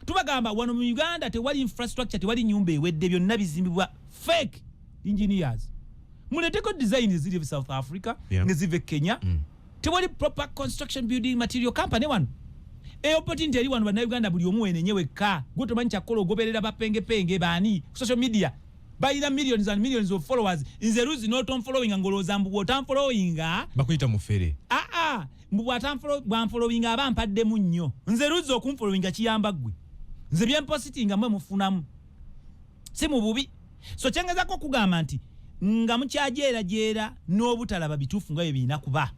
tubagamba wano mu Uganda tewali infrastructure tewali nyumba ewedde byonna bizimbibwa fake engineers muleteko design ziri South Africa nezive Kenya tewali proper construction building material company wano opportunity eri wano bana Uganda buli omu enenyewe ka goto mancha kolo goberera bapenge bani social media bayira millions and millions of followers nze ruzi not on following ngoloza mbu what am following bakuyita mufere mbu what am following abampadde munnyo nze ruzi okumfollowing kiyamba gwe nze byempositinga mwe mufunamu si mu bubi so kyengeza ko kugamba nti nga mukyajera n'obutalaba bitufu nga bibina kuba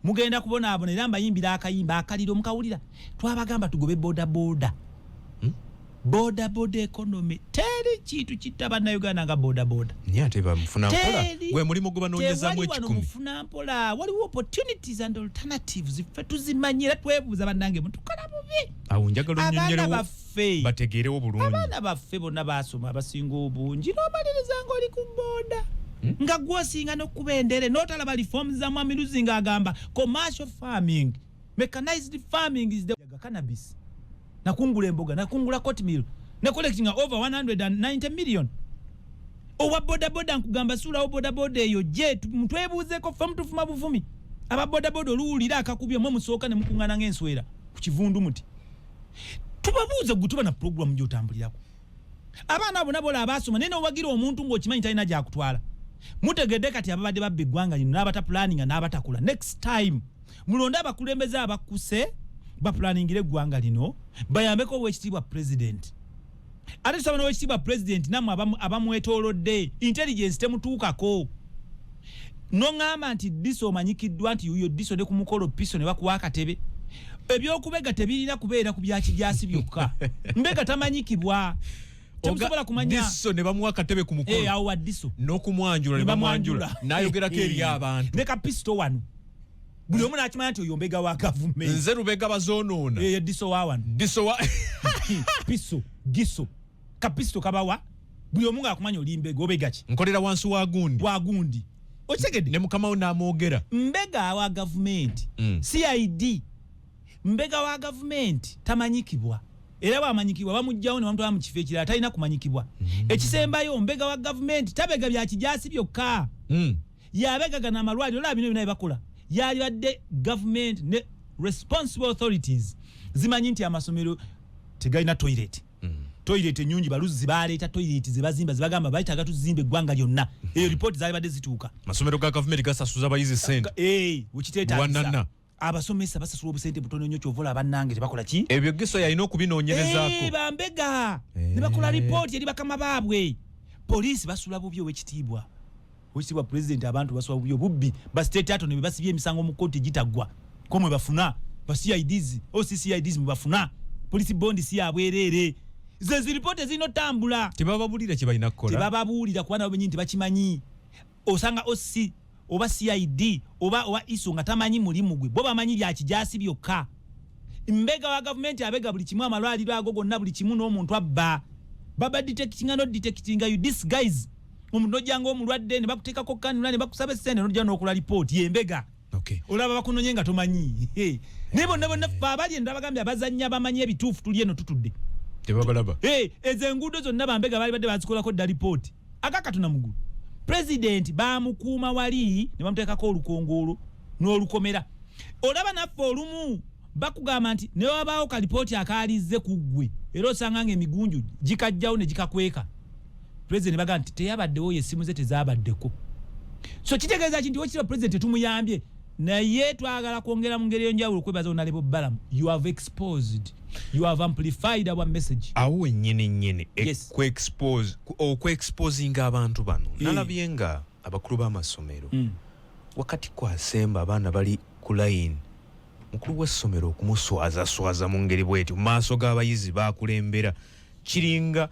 mugenda kubona abona era mbayimbira akayimba akaliro mukawulira twabagamba tugobe boda economy teri kitu kitaba na Uganda nga boda nyate ba mfuna mpola gwe mulimo goba nonyeza mu 10 mfuna mpola waliwo opportunities and alternatives ife tuzimanyira twebuza banange mutukola bubi awunjagalo nyonyero bategerewo bulungi abana baffe bonna basoma basinga obungi nobaliriza ngoli ku boda nga gwosinga nokubendere notalaba reforms za mwamiruzi nga agamba commercial farming mechanized farming is the cannabis nakungula emboga nakungula cotton mill ne collecting over 190 million owa boda nkugamba sula o boda eyo je mutwebuze ko famu tufuma buvumi aba boda oluulira akakubye mu musooka ne mukungana ngenswera ku kivundu muti tubabuuza gutuba na program njo tambulirako abana abo nabo abasoma nene owagira omuntu ng'okimanyi talina gya kutwala mutegedde kati ababadde babbe eggwanga lino n'abata planning n'abatakula next time mulonda abakulembeze abakuse ba planningire eggwanga lino bayambeko owekitiibwa president ate tusaba n'owekitiibwa president namwe abamwetoolodde intelligence temutuukako noŋŋamba nti diso omanyikiddwa nti yuyo diso ne ku mukolo piso ne bakuwa akatebe ebyokubega tebirina kubeera ku byakijasi byokka mbega tamanyikibwa temusobola kumanya diso ne bamuwa akatebe ku mukolo awo diso n'okumwanjula ne bamwanjula n'ayogerako eri abantu ne kapisto wano buli omu n'akimanya nti oyo mbega wa gavumenti nze lubega bazoonoona diso wa wano diso wa piso giso kapisto kabawa buli omu ng'akumanya oli mbega obega ki nkolera wansi wa gundi okitegedde ne mukama we n'amwogera mbega wa gavumenti CID mbega wa gavumenti tamanyikibwa era bamanyikibwa bamujjawo ne bamutwala mu kifo ekirala talina kumanyikibwa ekisembayo mbega wa gavumenti tabega bya kijasi byokka yabegaga n'amalwaliro olaba bino bakola yali badde government ne responsible authorities zimanyi nti amasomero tegalina toilet toilet nyungi baluzi baleeta toilet zibazimba zibagamba bayitaga tuzimbe eggwanga lyonna eyo report zali badde zituuka masomero ga government gasasuza bayizi sente ukiteeta abasomesa basasula obusente butono nnyo kyovola abannange tebakola ki ebyo giso yalina okubinoonyerezaako bambega ne bakola report eri bakama baabwe poliisi basula bubi owekitiibwa president abantu basula bubi obubbi ba state attorney ne basibye emisango mu kkooti gitagwa ko mwe bafuna ba CIDs OCCIDs mwe bafuna police bond si abwerere zezi report zinotambula tebababulira kye balina kukola tebababulira kuba nabo benyini tebakimanyi osanga OCC oba CID oba iso nga tamanyi mulimu gwe bo bamanyi bya kijasi byokka mbega wa government abega buli kimu amalwaliro ago gonna buli kimu n'omuntu abba baba detecting no detecting you this guys omuntu ojanga omulwadde ne bakuteekako kanula ne bakusaba essente n'ojja n'okola report yembega okay olaba bakunonye nga tomanyi nebo babali ndabagambye abazannya bamanyi ebituufu tuli eno tutudde tebabalaba ezenguudo zonna bambega bali badde bazikolako dda report akakatuna mugulu president bamukuuma wali ne bamuteekako olukongolo n'olukomera olaba naffe olumu bakugamba nti ne wabaawo ka report akaalizze ku ggwe era osanga ng'emigunju gikajjawo ne gikakweka president bagamba nti teyabaddewo yessimu ze tezabaddeko so kitegeeza kinti wekitiibwa president tetumuyambye naye twagala kwongera mu ngeri y'enjawulo kwebaza onalebo balamu you have exposed you have amplified our message awo wennyini okwe-exposinga abantu bano nalabye nga abakulu b'amasomero wakati kwasemba abaana bali ku line mukulu w'essomero okumuswazaswaza mu ngeri bweti mu maaso g'abayizi bakulembera kiringa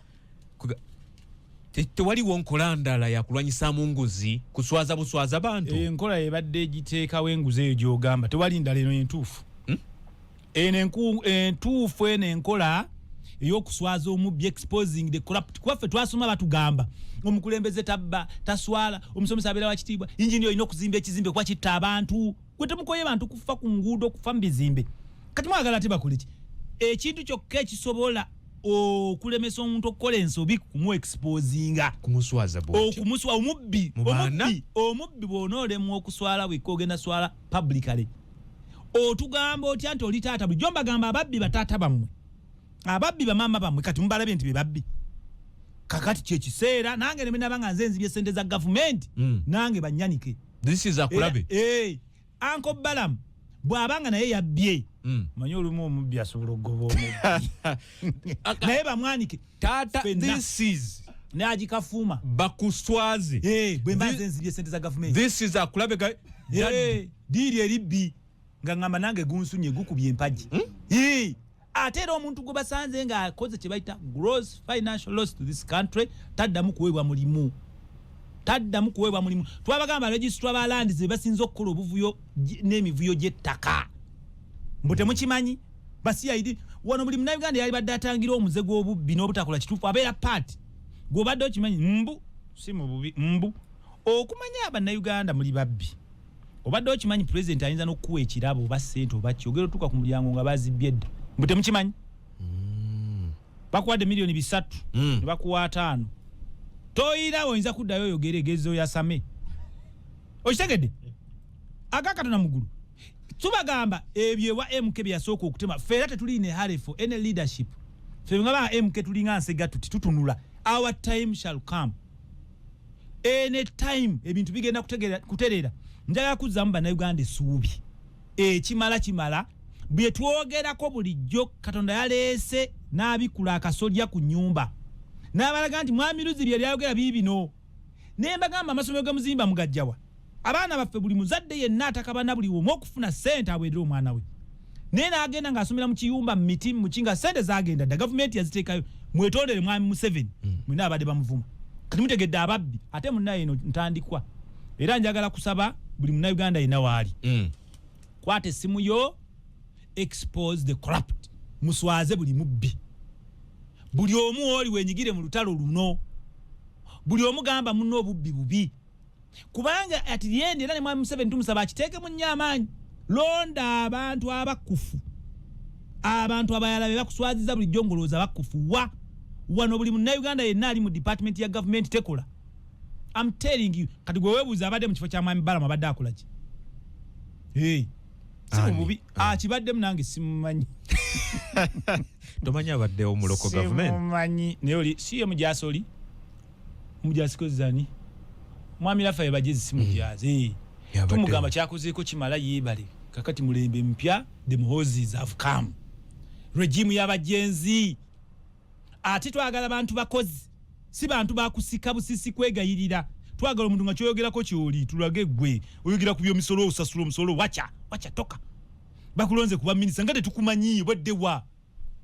tewaliwo nkola ndala yakulwanyisaamu nguzi kuswaza buswaza bantu enkola ebadde giteekawo enguzi eyo gy'ogamba tewali ndala eno entuufu entuufu eno enkola ey'okuswaza omubbi exposing the corrupt kwaffe twasoma batugamba omukulembeze tabba taswala omusomesa abeera wa kitiibwa injini olina okuzimba ekizimbe kuba kitta abantu gwe temukoye bantu kufa ku nguudo kufa mu bizimbe kati mwagala ate bakole ki ekintu kyokka ekisobola okulemesa omuntu okukola ensobi kumuexposinga kumuswaza bw'otyo okumuswa omubbi bw'onoolemwa okuswala bwekka ogenda swala publicly otugamba otya nti oli taata bulijjo mbagamba ababbi bataata bammwe ababbi bamaama bammwe kati mubalabye nti be babbi kakati kyekiseera nange nemenaba nga nze nzibye sente za gavumenti nange bannyanike this is akulabe Uncle Balaam bw'abanga naye yabbye manyi olumu omubbi asobola okugoba omubbi naye bamwanike taata this is n'agikafuuma bakuswaze bwe mba nze nzibye sente za gavumenti this is akulabe diiri eribbi nga ngamba nange gunsunye gukubye empagi ate era omuntu gwe basanze ng'akoze kye bayita gross financial loss to this country taddamu kuweebwa mulimu twabagamba registrar ba land ze basinze okukola obuvuyo n'emivuyo gy'ettaka mbu temukimanyi basiyaidi wano buli munnayuganda yali badde atangira omuze gw'obubbi n'obutakola kituufu abeera paati gw'obadde okimanyi mbu si mu bubi mbu okumanya abannayuganda muli babbi obadde okimanyi president ayinza n'okukuwa ekirabo oba ssente oba ki ogera otuuka ku mulyango nga bazibbye edda mbu temukimanyi bakuwadde miliyoni 3 ne bakuwa 5 toyira oyinza kuddayo oyogera egezo yasame okitegedde agakatona mugulu tubagamba ebyo ewa MK byasooka okutema ffe era tetuliine harefo any leadership ffe ngaba MK tulinga nsega tutunula our time shall come any time ebintu bigenda kutereera njaga kuzzamu bannayuganda essuubi kimala bwe twogerako bulijjo Katonda yaleese n'abikula akasolya ku nnyumba n'abalaga nti mwami Luzibye lyayogera biibino naye mbagamba amasomero g'emuzimba mugajjawa abaana baffe buli muzadde yenna atakabana buli omu okufuna ssente aweerera omwana we naye n'agenda ng'asomera mu kiyumba mu miti mu kinga ssente zaagenda dda gavumenti yaziteekayo mwetondere mwami Museveni mwena abadde bamuvuma kati mutegedde ababbi ate munnaye eno ntandikwa era njagala kusaba buli munnayuganda yenna waali kwata essimu yo expose the corrupt muswaze buli mubbi buli omu oli wenyigire mu lutalo luno buli omu gamba munno obubbi bubi kubanga at the end era ne mwami Museveni tumusaba akiteeke mu nnyamaanyi londa abantu abakufu abantu abayala be bakuswaziza buli jongolooza bakufu wano buli munnayuganda yenna ali mu department ya government tekola I'm telling you kati gwe weebuuza abadde mu kifo kya mwami Balaam abadde akola ki si bubi kibadde munange simumanyi tomanyi abaddewo mu local government simumanyi naye oli siye mujaasi oli mujaasi kozani mwami Rafael Bajezi si mujaasi tumugamba kyakozeeko kimala yeebale kakati mulembe mpya the Muhozis have come regime y'abajenzi ate twagala bantu bakozi si bantu bakusika busisi kwegayirira twagala omuntu nga kyoyogerako kyoli tulage gwe oyogera ku byomisolo osasula omusolo wacha toka bakulonze kuba minisita nga tetukumanyi bwaddewa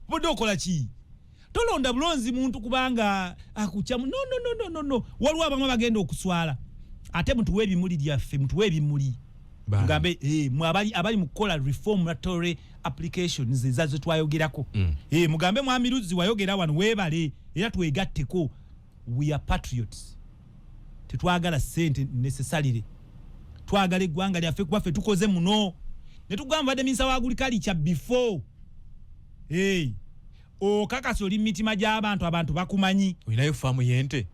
bodde okola ki tolonda bulonzi muntu kubanga akuchamu no waliwo abamu bagenda okuswala ate mutuwe ebimuli lyaffe mutuwe ebimuli ngambe abali mu kukola reformatory applications ezazo twayogerako mugambe mwami Luzzi wayogera wano weebale era twegatteko we are patriots tetwagala ssente necessarily twagala eggwanga lyaffe kuba ffe tukoze muno ne tugamba badde minisa wa agriculture before okakasa oli mitima gy'abantu abantu bakumanyi olinayo faamu y'ente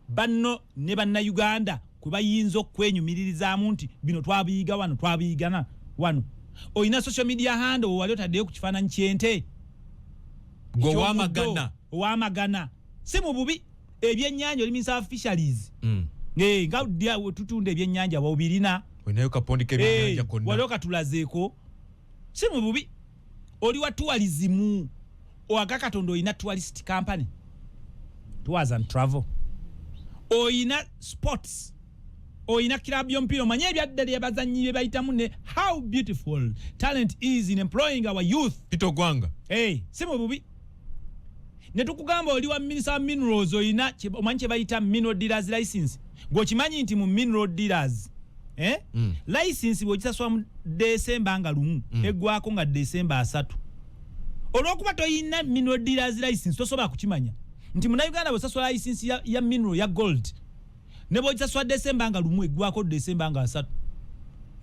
banno ne bannayuganda kwe bayinza okwenyumirizaamu nti bino twabiyiga wano twabiyigana wano olina social media handle wali otaddeyo ku kifaananyi ky'ente owamagana si mu bubi ebyennyanja oli minisa wa fisheries nga tutunda ebyennyanja wabirina olinayo kapondi k'ebyennyanja konna waliwo katulazeeko si mu bubi oli wa tourism owaga Katonda olina tourist company tours and travel olina sports olina club y'omupiira omanye ebyaddala abazannyi bye bayitamu ne how beautiful talent is in employing our youth Pito Gwanga si mu bubi ne tukugamba oli wa minister wa minerals olina omanyi kye bayita mineral dealers license gw'okimanyi nti mu mineral dealers license bw'ogisasula mu December nga lumu eggwako nga December 3 olw'okuba toyina mineral dealers license tosobola kukimanya nti munnayuganda bw'osasula license ya mineral ya gold ne bw'ogisasula December nga lumu eggwako December nga 3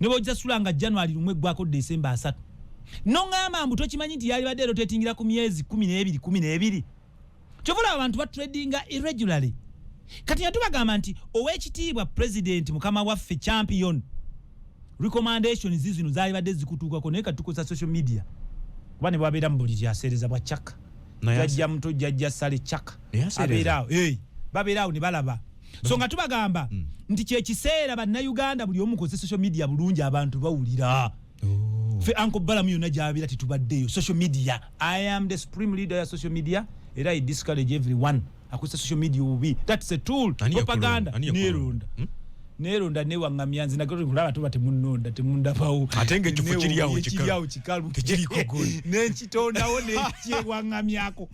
ne bw'ogisasula nga January lumu eggwako December 3 Nongamba mbu tokimanyi nti yali badde rotatingira ku myezi 12 kyovula abantu batradinga irregularly kati yatubagamba nti owekitiibwa president mukama waffe champion recommendations zino zaali badde zikutuukako naye katukoza social media kuba ne bwabeera mu buli kyaseereza bwa chaka jajja muto jajja sale chaka abeeraawo babeeraawo ne balaba so nga tubagamba nti kyekiseera bannayuganda buli omu kozesa social media bulungi abantu bawulira fe Uncle Balamu yonna gy'abeera tetubaddeyo social media. I am the supreme leader ya social media era I discourage everyone akozesa social media obubi. That's a tool. Propaganda neronda ne wangamya nzina ko kulaba tuba temunonda temundabawo atenge kifu kiriyawo kikalu tekiriko goli n'ekitondawo n'ekye wangamyako.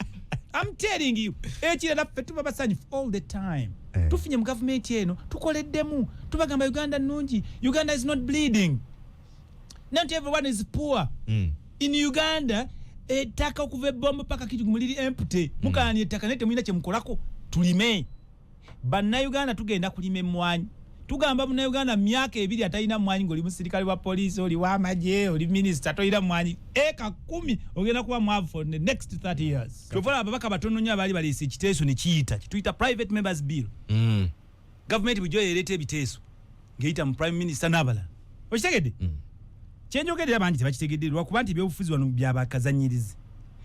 I'm telling you ekira naffe tuba basanyi all the time tufinye mu government eno tukoleddemu tubagamba Uganda nungi. Uganda is not bleeding. Not everyone is poor. In Uganda ettaka okuva bombo paka kitu kumuliri empty mukani ettaka nete mwina kye mukolako tulime Bannayuganda tugenda kulima emmwanyi. Tugamba Munnayuganda myaka 2 atayina mmwanyi ngoli musirikale wa police oli wa maje oli minister toyina mmwanyi eka 10 ogenda kuba mwavu for the next 30 years. Tuvola ababaka batono nnyo abali balisi ekiteeso ne kiyita kituyita private members bill. Government bujo yerete ebiteeso ngeita mu prime minister nabala okitegedde kyenjogerera bangi tebakitegedde lwakuba nti ebyobufuzi wano byabakazanyirizi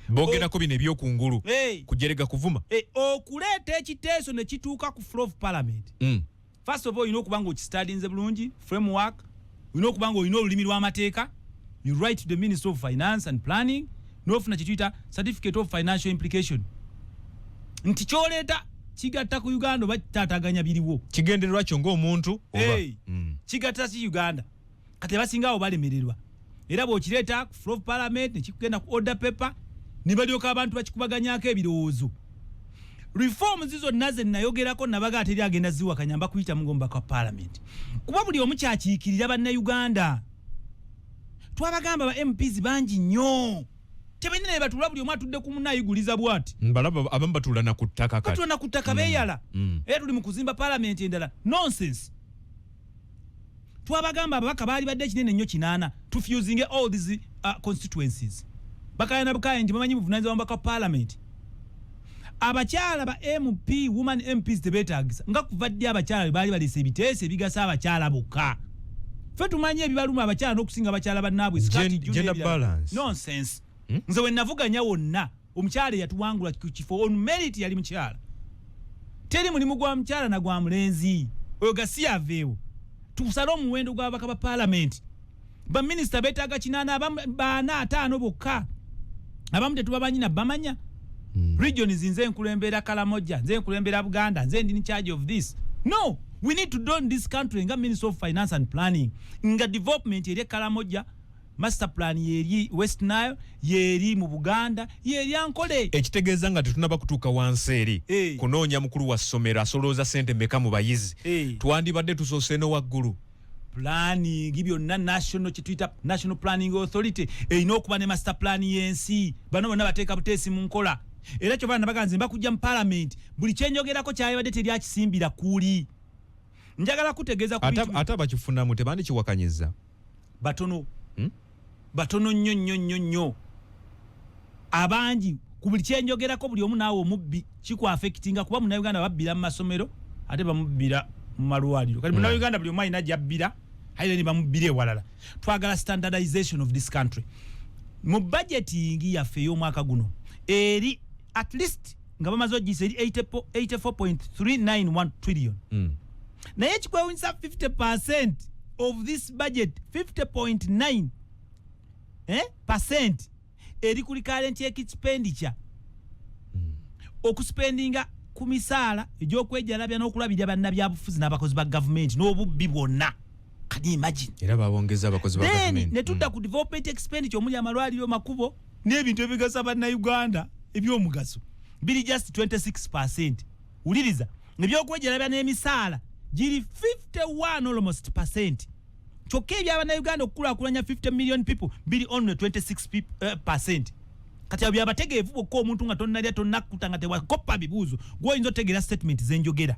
bogerako bino ebyokungulu kujerega kuvuma okuleeta ekiteeso ne kituuka ku floor of parliament. First of all, you know kubango studyinze bulungi framework, you know kubango you know olulimi lw'amateeka, you write to the Minister of Finance and Planning, n'ofuna kituyita certificate of financial implication. Nti kyoleeta kigatta ku Uganda oba kitaataganya biriwo kigendererwa kyo ng'omuntu oba kigatta ki Uganda kati basingawo balemererwa era bw'okireeta ku floor of parliament ne kigenda ku order paper ne balyoka abantu bakikubaganyako ebirowoozo. Reforms zizo naze nayogerako nabaga ateri agenda ziwa kanyamba kuyita mugomba kwa parliament kuba buli omu kyakiikirira Bannayuganda. Twabagamba ba MPs bangi nnyo tebalina ne batula buli omu atudde ku munayiguliza bwati mbalaba abamu batula na ku ttaka kati batula na ku ttaka beeyala era tuli mu kuzimba parliament endala nonsense. Twabagamba ababaka baali badde kinene nnyo kinaana tufusing all these constituencies bakayana bukaya nti bamanyi buvunaanyizibwa wambaka parliament. Abakyala ba MP woman MPs tebetagisa nga kuvadde abakyala baali balese ebiteese ebigasa abakyala bokka. Fe tumanyi ebibaluma abakyala n'okusinga abakyala bannaabwe gender balance nonsense. Nze we navuganya wonna omukyala yatuwangula ku kifo on merit yali mukyala teri mulimu gwa mukyala na gwa mulenzi oyo gasi aveewo tusala omuwendo gw'ababaka ba parliament. Ba minister betaaga kinaana baana 5 bokka abamu tetubamanyi na bamanya. Regions nze nkulembera Kalamoja nze nkulembera Buganda nze ndi in charge of this. No, we need to do this country nga Minister of Finance and Planning nga development eri Kalamoja master plan yeri West Nile yeri mu Buganda yeri ankole ekitegeeza nga tetunaba kutuuka wansi eri kunoonya mukulu wa ssomero asolooza sente meka mu bayizi twandibadde tusoose no waggulu. Planning byonna national kituyita National Planning Authority erina okuba ne master plan y'ensi bano bonna bateeka buteesi mu nkola. Era kyo bana baganze mbakujja mu parliament buli kyenjogerako kyayibadde teri akisimbira kuli. Njagala kutegeeza ku ate bakifunamu tebandi kiwakanyiza batono batono nnyo abangi ku buli kyenjogerako buli omu naawe omubbi kikwa affectinga kuba Munnayuganda babbira mu masomero ate bamubbira mu malwaliro kati Munnayuganda buli omu alina gy'abbira hayire ne bamubbira ewalala. Twagala standardization of this country mu budgeting yaffe ey'omwaka guno eri at least nga bamaze ogisa eri 84.391 trillion. Naye kikwewunyisa 50% of this budget 50.9 percent eri kuli current expenditure okuspendinga ku misaala egy'okwejalabya n'okulabirira bannabyabufuzi n'abakozi ba government n'obubbi bwonna. Kati imagine era babongeza abakozi ba government ne tudda ku development expenditure omuli amalwaliro makubo n'ebintu ebigasa Bannayuganda ebyomugaso biri just 26%. Uliriza ebyokwejalabya n'emisaala giri 51 almost percent. Kyokka eby'Abannayuganda okukulaakulanya 50 million people biri only 26%. Kati byabategeevu bokka omuntu nga tonnalya tonnakkuta nga tewakoppa bibuuzo gw'oyinza otegeera statement zenjogera.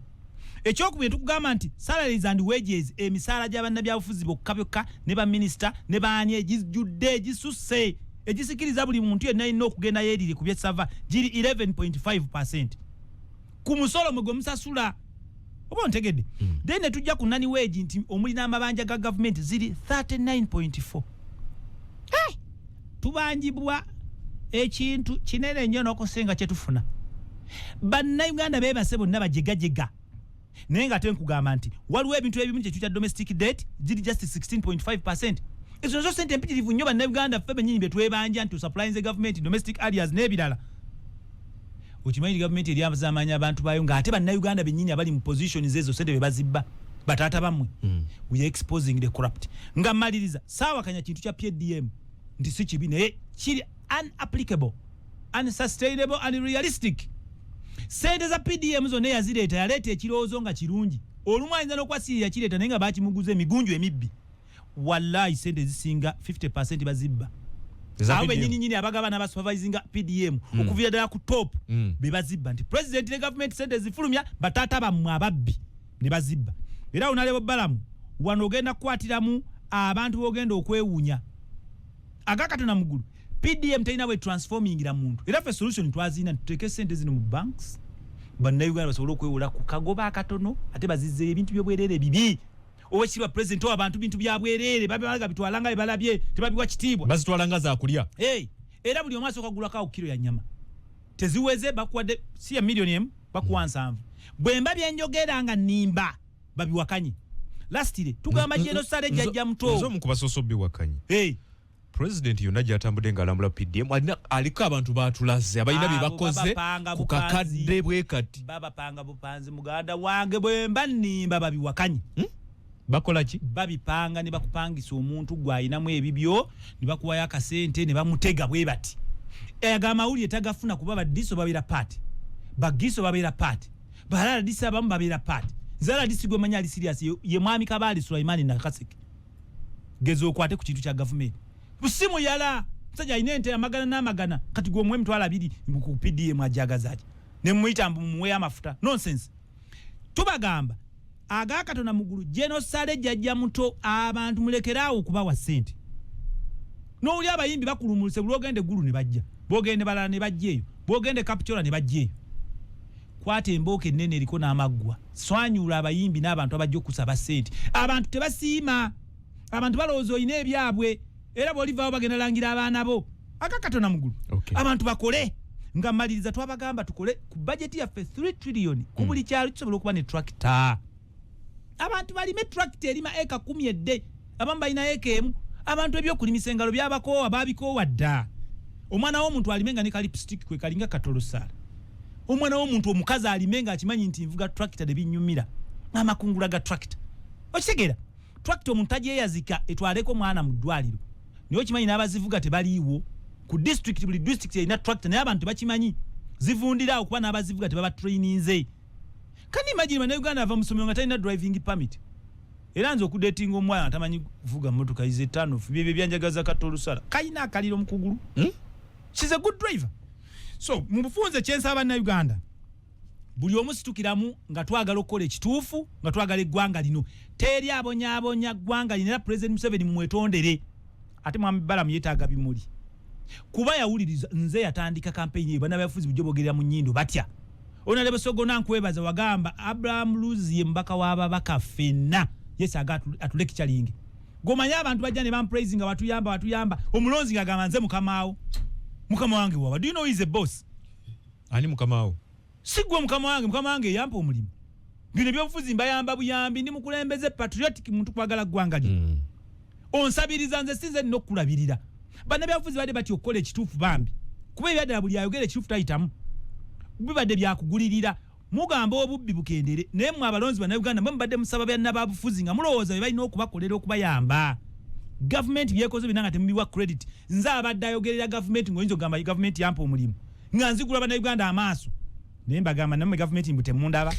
ekyokubiri tukugamba nti salaries and wages emisaala gy'abannabyabufuzi bokka ne baminister ne baani egijjudde egisusse egisikiriza buli muntu yenna alina okugenda yeerire ku byesava giri 11.5% ku musolo mwe gwe musasula oba ontegedde then ne tujja ku nani wage nti omuli n'amabanja ga gavumenti ziri 39.4 tubanjibwa ekintu kinene nnyo n'okusinga kye tufuna bannayuganda beebase bonna bajegajega naye nga tenkugamba nti waliwo ebintu ebimu kyekyo kya domestic debt giri just 16.5%. Ezo zo sente mpitirivu nnyo bannayuganda ffe bennyini bye twebanja nti supplying the government domestic areas n'ebirala. Okimanyi gavumenti eri amanya abantu bayo ng'ate bannayuganda bennyini abali mu positions ezo sente be bazibba bataata bammwe. We are exposing the corrupt. Nga maliriza saawa kanya kintu kya PDM nti si kibi naye kiri unapplicable, unsustainable and realistic. Sente za PDM zonna yazireeta yaleeta ekirowoozo nga kirungi. Olumu ayinza n'okwasirira yakireeta naye nga baakimuguza emigunju emibbi. Wallahi sente zisinga 50% bazibba. Awo bennyini abagaba n'abasupervisinga PDM okuviira ddala ku top be bazibba nti president ne government sente zifulumya bataata bammwe ababbi ne bazibba. Era unalebo balamu wano ogenda kukwatiramu abantu bogenda okwewuunya. Agakatona mugulu PDM talina bwe transformingira muntu. Era ffe solution twazina tuteeke sente zino mu banks. Bannayuganda basobola okwewola ku kagoba akatono ate bazizze ebintu by'obwerere bibi. Owekirwa president w'abantu bintu bya bwerere babalaga bitwalanga balabye tebabiwa kitiibwa bazitwalanga za kulya. Era buli omu asooka kugula kawo kilo ya nnyama teziweze bakuwadde si ya million emu bakuwa 7 bwemba byenjogera nga nimba babiwakanye lastire tugamba jeno sale jajja muto nzo mukubasoso biwakanye president yonna gyatambudde ng'alambula PDM aliko abantu baatulaze abalina bye bakoze ku kakadde bwe kati babapanga bupanzi muganda wange bwemba nimba babiwakanye. Bakola ki? Babipanga ne bakupangisa omuntu gwayinamu ebibyo ne bakuwayo akasente ne bamutega bwe bati. Agamawulire tagafuna kuba badiso babira party. Bagiso babira party. Balala disa bamu babira party. Zala disigwe manya ali serious ye mwami Kabali Sulaimani na Kaseke. Gezo kwate ku kintu kya government. Busimu yala msaja inente amagana n'amagana kati gwo mwe mtwala 2 ku PDM ajagazaje. Ne muita mwe amafuta. Nonsense. Tubagamba agakatona mugulu genocide jajja muto abantu mulekeraawo kubawa sente. N'oli abayimbi bakulumulise bulogende gulu ne bajja. Bogende balala ne bajjeeyo. Bogende Capitola ne bajjeeyo. Kwate emboke nene eriko n'amaggwa. Swanyula abayimbi n'abantu abajja okusaba sente. Abantu tebasiima. Abantu balowooza oyina ebyabwe. Era bw'olivaawo bagenda langira abaana bo. Agakatona mugulu. Abantu bakole. Nga maliriza twabagamba tukole ku budget yaffe 3 trillion. Ku buli kyalo kisobola okuba ne tractor. Abantu balime tractor erima eka 10 edde abamba ina eka emu abantu ebyokulimisa engalo byabako ababiko dda. Omwana w'omuntu alimenga ne lipstick kwe kalinga katolosala. Omwana w'omuntu omukazi alimenga akimanyi nti nvuga tractor de binyumira amakungula ga tractor. Okitegeera tractor omuntu ajeyazika etwaleko mwana mu ddwaliro niyo kimanyi n'abazivuga tebaliiwo ku district buli district ina tractor naye abantu bakimanyi zivundira okuba n'abazivuga tebaba traininze. Kani imagine man Uganda ava musomyo nga talina driving permit. Era nzo okudating omwana atamanyi kuvuga motoka ize 5 bibye byanjagaza katolusala. Kayina akaliro mukugulu. She's a good driver. So mubufunze kyensaba na Uganda. Buli omusitukiramu nga twagala okukola ekituufu nga twagala eggwanga lino. Teri abonya ggwanga lino era President Museveni mumwetondere. Ate mwami Balamu yeetaaga bimuli. Kuba yawuliriza nze yatandika campaign ye bana bafuzi bujobogerera mu nnyindo batya. Onalebe sogona nkwebaza wagamba Abraham Luzi mbaka wababaka fenna yes atuleki chalingi gomanya abantu bajjane bam praising watuyamba omulonzi ngagamba nze mukama wange waba do you know he is a boss ani mukama wo sigwe mukama wange yampa omulimu bino byofuzi mbayamba buyambi ndi mukulembeze patriotic muntu kwagala gwanga li onsabiriza nze sinze nokulabirira bana byafuzi bade bati okole ekituufu bambi kuba ebyadala buli ayogera ekituufu tayitamu bibadde byakugulirira mugamba obubbi bukendere naye mwe abalonzi bana Uganda mwe mbadde musaba bya nababufuzi nga mulowooza bye balina okubakolera okubayamba. Government byekoze binanga temubiwa credit. Nze abadde ayogerera government ngoyinza okugamba government yampa omulimu nga nzigula bana Uganda amaaso naye mbagamba nammwe government mbute mundaba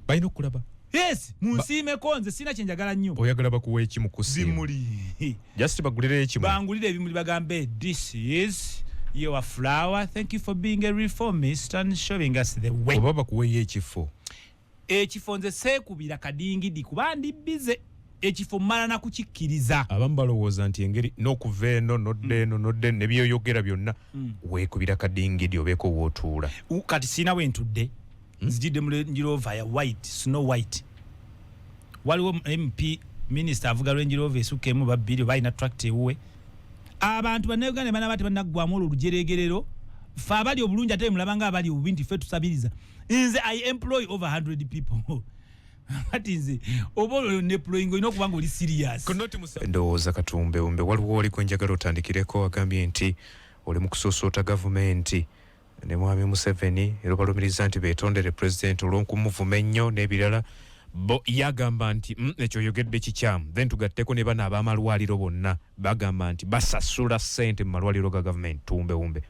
balina okulaba. Yes munsiimeko nze sina kyenjagala nnyo. Oyagala bakuwa ekimu ku simu bimuli just bagulire ekimu bangulire ebimuli bagambe this is your flower. Thank you for being a reformist and showing us the way. Obaba kuweyo ekifo. ekifo nze seekubira kadingidi kuba ndi bize ekifo mmala na kukikkiriza abamu balowooza nti engeri n'okuva eno nodde ne byoyogera byonna weekubira kadingidi obeeko wootuula kati siina we ntudde nzijidde mu Range Rover ya white snow white waliwo MP minister avuga Range Rover esukemu babiri balina tractor ewuwe abantu bannayuganda bana bati bannaggwamu olujeregerero fe abali obulungi ate mulabanga abali obubinti fe tusabiriza nze I employ over 100 people ati nze oba neploying olina okuba nga oli serious ndowooza Katumbe umbe waliwo oliko njagala otandikireko agambye nti oli mu kusosoota gavumenti ne Mwami Museveni era balumiriza nti beetondere president olw'okumuvuma ennyo n'ebirala bo yagamba nti ekyo yogedde kikyamu then tugatteko ne bana ab'amalwaliro bonna bagamba nti basasula ssente mu malwaliro ga gavumenti Tumbe umbe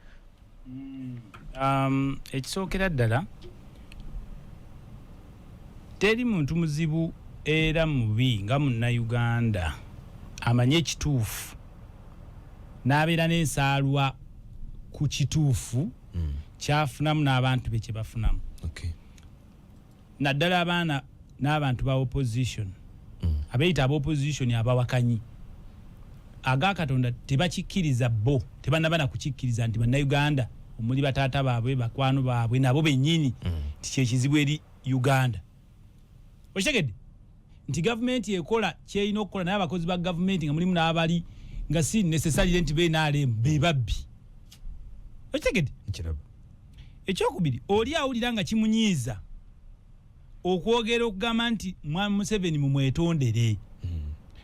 ekisookera ddala teri muntu muzibu era mubi nga munnayuganda amanye ekituufu n'abeera n'ensaalwa ku kituufu kyafunamu n'abantu be kye bafunamu naddala abaana n'abantu ba opposition abeeyita aba opposition abawakanyi aga Katonda tebakikkiriza bo tebannaba na kukikkiriza nti bannayuganda omuli bataata baabwe bakwano baabwe nabo bennyini nti kyekizibu eri Uganda okitegedde nti gavumenti ekola kyerina okukola naye abakozi ba gavumenti nga mulimu n'abali nga si necessarily nti beenaalemu be babbi okitegedde ekyokubiri oli awulira nga kimunyiiza okwogera okugamba nti Mwami Museveni mumwetondere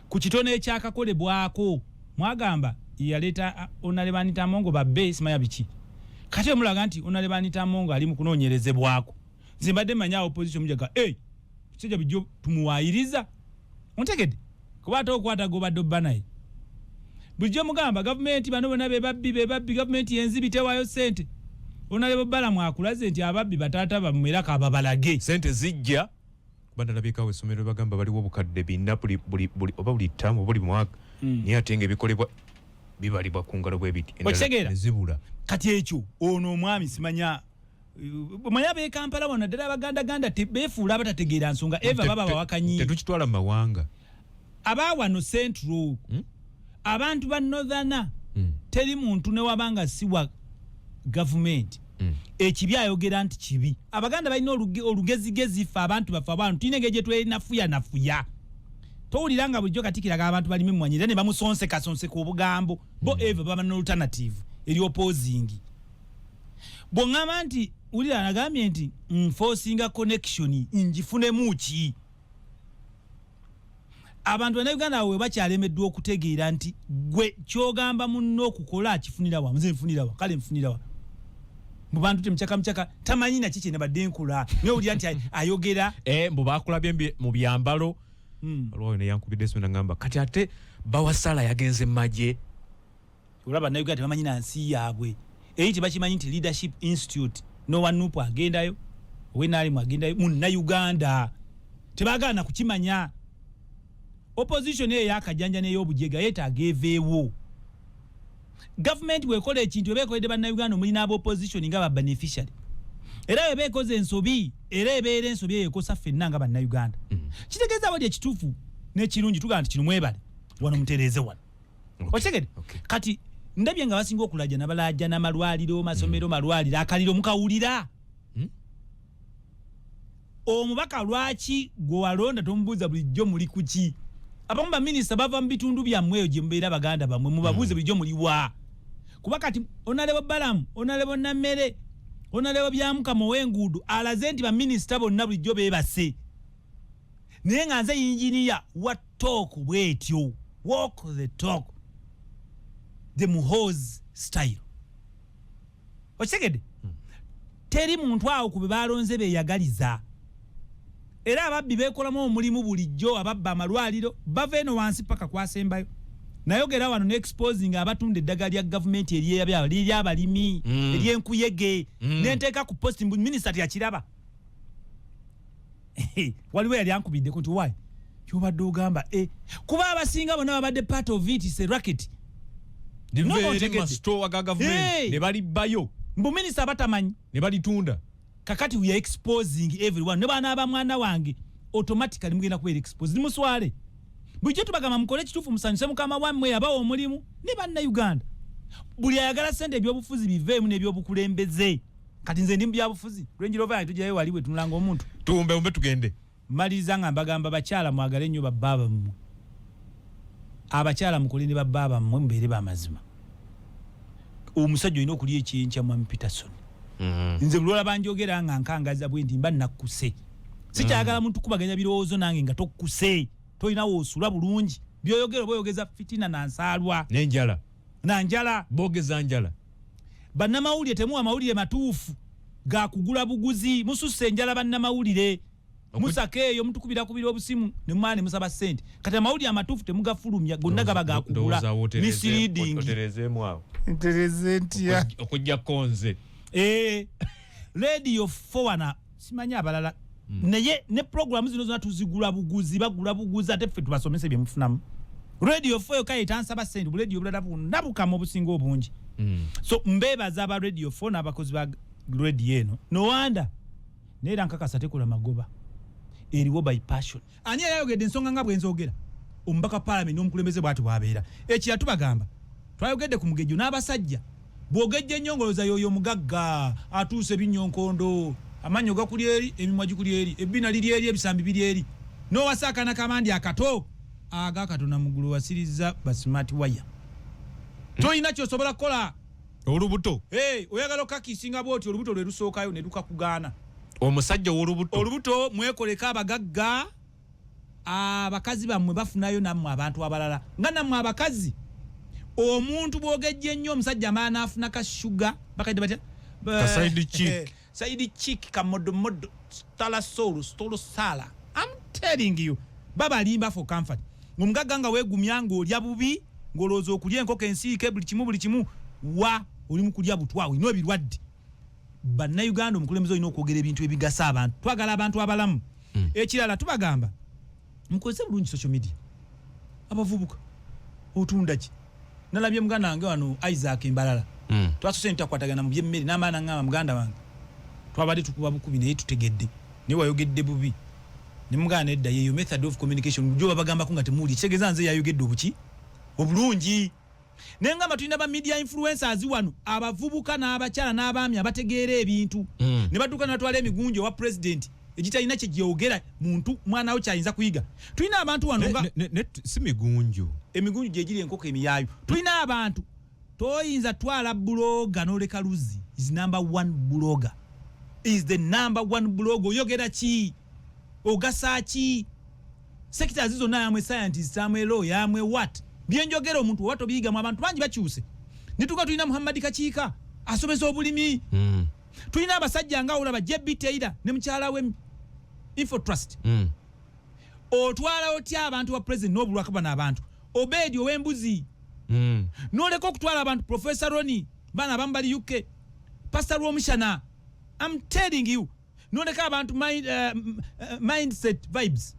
ku kitono ekyakakolebwako mwagamba yaleeta Honorable Tamongo babbe simanya biki kati omulaga nti Honorable Tamongo ali mu kunoonyerezebwako nze mbadde manya opposition mujaga kisajja bijjo tumuwaayiriza ontegedde kuba ate okwata gobadde obba naye bulijjo mugamba gavumenti bano bonna be babbi gavumenti yenzibi tewaayo ssente Honorable Balamu akulaze nti ababbi bataata bammwe era kababalage ssente zijja bandalabikawo essomero bagamba baliwo obukadde binna buli ttamu buli mwaka naye ate nga ebikolebwa bibalibwa ku ngalo bwebiti nezibula kati ekyo ono omwami simanya manya be Kampala bona ddala abagandaganda beefuula abatategeera nsonga eva baba bawakanyi tetukitwala mu mawanga abawano Central abantu ba Northern teri muntu newabanga siwa gavumenti ekibi ayogera nti kibi abaganda balina olugezigezi fe abantu bafe abantu tinenge gye nafuya towuliranga bulijjo katikiraga abantu balime mwanyira ne bamusonseka obugambo bo eva baba n'alternative eri opposing bw'ongamba nti ulira nagambye nti nforcinga connection njifunemu ki abantu bannayuganda we bakyalemeddwa okutegeera nti gwe kyogamba munno okukola akifunira wa muze nfunira wa kale nfunira wa mu bantu temuchaka tamanyi na kiki ne badde nkula ne ulira nti ayogera mbu bakulabye mu byambalo olwo ne yankubidde so nagamba kati ate bawasala yagenze maje ulaba bannayuganda bamanyi na nsi yaabwe eyiti bakimanyi nti Leadership Institute no wanupo agendayo wenali mwagendayo munnayuganda tebagana kukimanya opposition ye yakajanja ne yobujega yetaaga eveewo government wekola ekintu ebeekoledde bannayuganda omuli n'aba opposition nga ba beneficiary era ebeekoze ensobi era ebeera ensobi eyo ekosa ffenna nga bannayuganda kitegeeza bali ekituufu n'ekirungi tugamba nti kino mwebale wano mutereeze wano okitegedde kati ndabye nga basinga okulajja nabalajja n'amalwaliro masomero malwaliro akaliro mukawulira omubaka lwaki gwe walonda tomubuuza bulijjo muli kuki abamu baminisita bava mu bitundu byammwe eyo gye mubeera baganda bammwe mubabuuze bulijjo muliwa kuba kati Honorable Balamu Honorable Nammere Honorable Byamukama ow'enguudo alaze nti baminisita bonna bulijjo beebase naye nga nze yinjiniya wa talk bwetyo walk the talk the Muhoozi style okitegedde teri muntu awo ku be balonze beeyagaliza era ababbi beekolamu omulimu bulijjo ababba amalwaliro bava eno wansi paka kwasembayo nayogera wano ne-exposing abatunda eddagala lya gavumenti ery'abalimi ery'enkuyege nenteeka ku posti minisita tyakiraba waliwo yali ankubiddeko nti wayi kyobadde ogamba kuba abasinga bonna babadde part of it is a racket masitoowa ga gavumenti ne balibbayo mbu minisita batamanyi ne balitunda kakati we are exposing everyone ne bana abamwana wange automatically mugenda kubeera exposed muswale bujje tubagamba mukole kitufu musanyuse mukama wammwe yabawo omulimu ne banna Uganda buli ayagala sente ebyobufuzi biveemu n'ebyobukulembeze kati nze ndi mbyabufuzi Range Rover yange tujayo waliwe tunulanga omuntu tuumbe tugende maliza nga mbagamba bakyala mwagale nnyo bababa mmwe abakyala mukole ne bababa mmwe mbeere bamazima omusajja olina okulya ekyenkya Mwami Peterson nze bulwala banjogera nga nkangaza bwe ndi mba nakuse sikyagala muntu kubaganya birowoozo nange nga tokkuse tolina woosula bulungi byoyogera boyogeza fitina nansalwa nanjala bogeza njala bannamawulire temuwa mawulire matuufu ga kugula buguzi mususse enjala bannamawulire musakeeyo mutukubira obusimu ne mwana musaba sente kati amawulire amatuufu temugafulumya gonna gaba ga kugula misleading interesentia okujja konze radio 4 simanya abalala naye ne program zino zona tuzigula buguzi bagula buguzi ate ffe tubasomese bye mufunamu radio 4 kai tansaba sente bu radio bulala bunabuka mu busingo obungi so mbebaza aba radio 4 n'abakozi ba radio eno no wonder neera nkakasa tekola magoba eriwo by passion ani yayogedde ensonga nga bwenzogera omubaka parliament n'omukulembeze bwati bwabeera ekira tubagamba twayogedde ku mugejo n'abasajja bwogejje nnyongoloza yoyo mugagga atuuse binyonkondo amanyo gakuli eri emimwa gikuli eri ebbina liri eri ebisambi biri eri n'owasakana kamandi akato agakatona mugulu wasiriza ba smart wire toyina kyosobola kukola olubuto oyagala okakisinga bwoti olubuto lwe lusookayo ne lukakugaana omusajja olubuto mwekoleka abagagga abakazi bammwe bafunayo nammwe abantu abalala nga nammwe abakazi omuntu bwogejje nnyo omusajja amaana afuna kashuga bakadde batya side chick kamodomodo stolo sala I'm telling you baba limba for comfort ngumugagga nga weegumya ng'olya bubi ng'olowooza okulya enkoko ensiike buli kimu wa oli mu kulya butwa olina ebirwadde bannayuganda omukulembeze olina okwogera ebintu ebigasa abantu twagala abantu abalamu ekirala tubagamba mukozese bulungi social media abavubuka otunda ki nalabye muganda wange wano Isaac Mbalala twasose ntakwatagana mu byemmere n'amaana ngamba muganda wange twabadde tukuba bukubi naye tutegedde naye wayogedde bubi ne muganda edda yeyo method of communication gyo babagambako nga temuwuli kitegeeza nze yayogedde obuki obulungi naye ngamba tulina ba media influencers wano abavubuka n'abakyala n'abaami abategeera ebintu ne badduka natwala emigunjo wa president egitalina kye gyogera muntu mwana we kyayinza kuyiga tulina abantu wano nga si migunju emigunju gye giri enkoko emiyaayo tulina abantu toyinza twala buloga n'oleka luzi is number 1 blogger is the number 1 blogger oyogera ki ogasa ki sectors zonna yamwe scientist yamwe law yamwe what byenjogera omuntu wato biyiga mu abantu bangi bakyuse nituka tulina Muhammad Kachiika asomesa obulimi tulina abasajja nga olaba JB Taylor ne mukyala we Info Trust otwala otya abantu wa president n'obulwaka bana abantu Obedi ow'embuzi noleka okutwala abantu Professor Roni bana bambali UK Pastor Romishana I'm telling you noleka abantu mindset vibes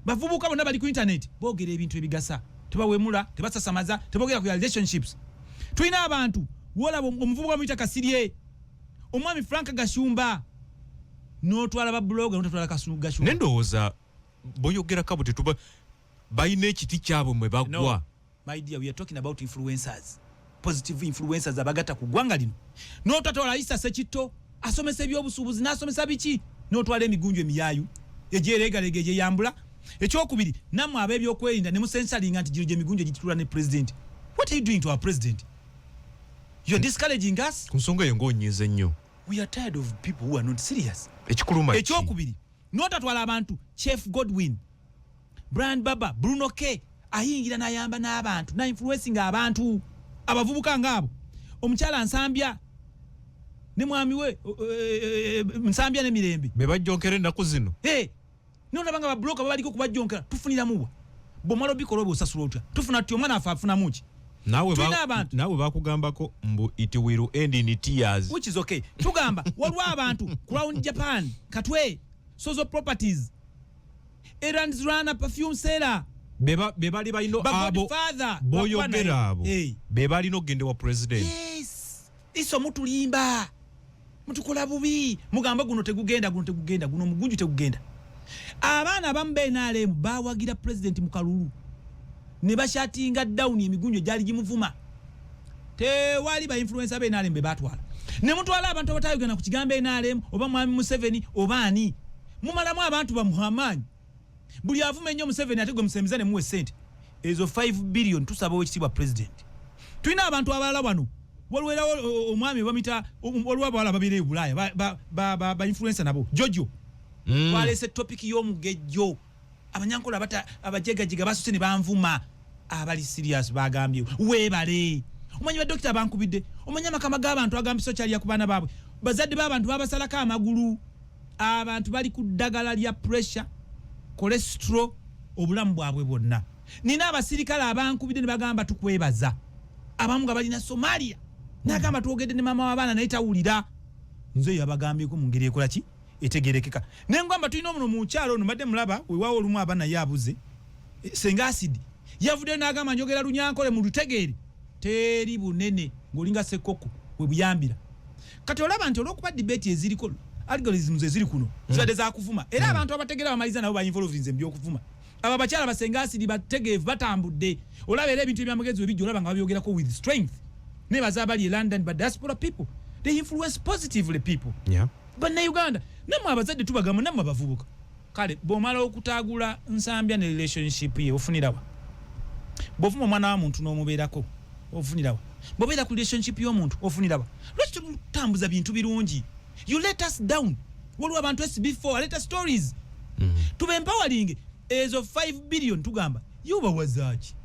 bavubuka bonna bali ku internet boogera ebintu ebigasa tebawemula tebasasamaza tebogera ku relationships tulina abantu wolaba omuvubuka muyita Kasirye omwami Frank Gashumba n'otwala ba blogger n'otwala Gashumba nendowooza boyogera kabo tetuba bayina ekiti kyabo mwe bagwa no, my dear we are talking about influencers positive influencers abagata ku ggwanga lino n'otwala Isa Sekito asomesa ebyobusuubuzi n'asomesa biki n'otwala emigunju emiyaayu egyereegalega egyeyambula ekyokubiri nammwe ab'ebyokwerinda ne musensalinga nti giro gye migunju egitulwa ne president what are you doing to our president you're discouraging us ku nsonga eyo ng'onyiiza ennyo we are tired of people who are not serious ekikuluma ekyokubiri n'otatwala abantu Chef Godwin Brian Baba Bruno K ayingira n'ayamba n'abantu na influencing abantu abavubuka ngabo omukyala Nsambya ne mwami we Nsambya ne Mirembe be bajjonkera ennaku zino nolabanga ba bloka babaliko kubajjonkera tufunira muwa bomalo bikolo bosasula otya tufuna tyo mwana afuna muki nawe bakugambako mbu it will end in tears which is okay tugamba walwa abantu Crown Japan Katwe Sozo Properties Errands Runner Perfume Seller bebali balino abo boyogera abo bebali no gende wa president yes iso mutulimba mutukola bubi mugamba guno tegugenda guno mugunju tegugenda abaana bambe NRM bawagira president mu kalulu ne bashatinga down emigunjo gyali gimuvuma tewali ba influencer be NRM be batwala ne mutwala abantu abatayogana ku kigambo NRM oba mwami Museveni oba ani mumalamu abantu bamuhamanyi buli avuma ennyo Museveni ate gwe musemezane muwe sente ezo 5 billion tusaba wekitibwa president tulina abantu abalala wano walwera omwami bamita walwa bala babire Bulaya ba influencer nabo Jojo walese topic y'omugejjo abanyankola abajegajiga basuse ne banvuma abali serious bagambye webale omanyi ba doctor bankubidde omanyi amakama g'abantu agambiso kyali yakubana babwe bazadde b'abantu babasalako amagulu abantu bali ku ddagala lya pressure cholesterol obulamu bwabwe bwonna nina abasirikale abankubidde ne bagamba tukwebaza abamu nga balina Somalia nagamba tuogedde ne mama w'abaana naye tawulira nze yabagambyeko mu ngeri ekola ki etegerekeka nengamba tulina omuno mu kyalo ono mbadde mulaba weewaawo olumu abaana yabuze senga acid yavudde n'agamba njogera Lunyankole mu lutegeere teri bunene ng'olinga Sekoko we buyambira kati olaba nti olw'okuba debate eziriko algorithms eziri kuno zibadde za kuvuma era abantu abategera bamaliza nabo ba-involved nze byokuvuma aba bakyala basenga acid bategeevu batambudde olaba era ebintu ebyamagezi webijja olaba nga babyogerako with strength ne bazabali e London but diaspora people they influence positively people banna Uganda namwe abazadde tubagamu namwe abavubuka kale bw'omala okutagula nsambya ne relationship ye ofunirawa bw'ovuma omwana wa muntu n'omubeerako ofunirawa bw'obeera ku relationship y'omuntu ofunirawa lwaki tutambuza bintu birungi you let us down waliwo abantu SB4 let us stories tube empowering ezo 5 billion tugamba yubawazaaki